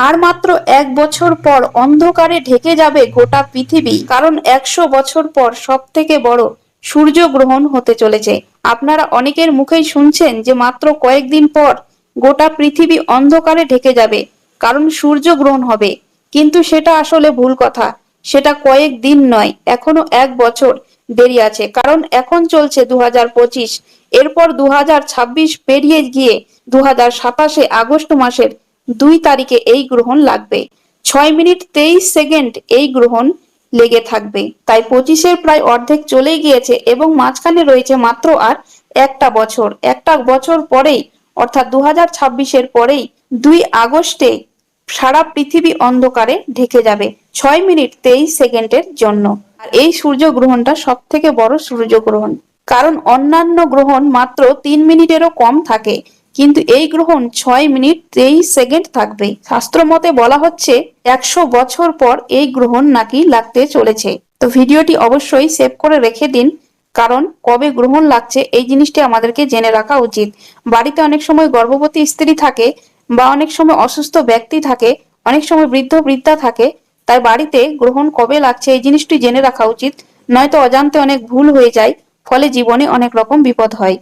আর মাত্র 1 বছর পর অন্ধকারে ঢেকে যাবে গোটা পৃথিবী, কারণ 100 বছর পর সব থেকে বড় সূর্যগ্রহণ হতে চলেছে। আপনারা অনেকের মুখেই শুনছেন যে মাত্র কয়েকদিন পর গোটা পৃথিবী অন্ধকারে ঢেকে যাবে, কারণ সূর্যগ্রহণ হবে। কিন্তু সেটা আসলে ভুল কথা। সেটা কয়েকদিন নয়, এখনো 1 বছর দেরি আছে, কারণ এখন চলছে 2025, এরপর 2026 পেরিয়ে গিয়ে 2027 আগস্ট মাসের 2 তারিখে এই গ্রহণ লাগবে। 6 মিনিট 23 সেকেন্ড এই গ্রহণ লেগে থাকবে। তাই 25-এর প্রায় অর্ধেক চলেই গিয়েছে এবং মাঝখানে রয়েছে মাত্র আর একটা বছর। একটা বছর পরেই, অর্থাৎ 2026-এর পরেই 2 আগস্টে সারা পৃথিবী অন্ধকারে ঢেকে যাবে 6 মিনিট 23 সেকেন্ডের জন্য। আর এই সূর্যগ্রহণটা সব থেকে বড় সূর্যগ্রহণ, কারণ অন্যান্য গ্রহণ মাত্র 3 মিনিটেরও কম থাকে, কিন্তু এই গ্রহণ 6 মিনিট 23 সেকেন্ড থাকবে। শাস্ত্র মতে বলা হচ্ছে 100 বছর পর এই গ্রহণ নাকি লাগতে চলেছে। তো ভিডিওটি অবশ্যই সেভ করে রেখে দিন, কারণ কবে গ্রহণ লাগছে এই জিনিসটি আমাদেরকে জেনে রাখা উচিত। বাড়িতে অনেক সময় গর্ভবতী স্ত্রী থাকে, বা অনেক সময় অসুস্থ ব্যক্তি থাকে, অনেক সময় বৃদ্ধ বৃদ্ধা থাকে, তাই বাড়িতে গ্রহণ কবে লাগছে এই জিনিসটি জেনে রাখা উচিত, নয়তো অজান্তে অনেক ভুল হয়ে যায়, ফলে জীবনে অনেক রকম বিপদ হয়।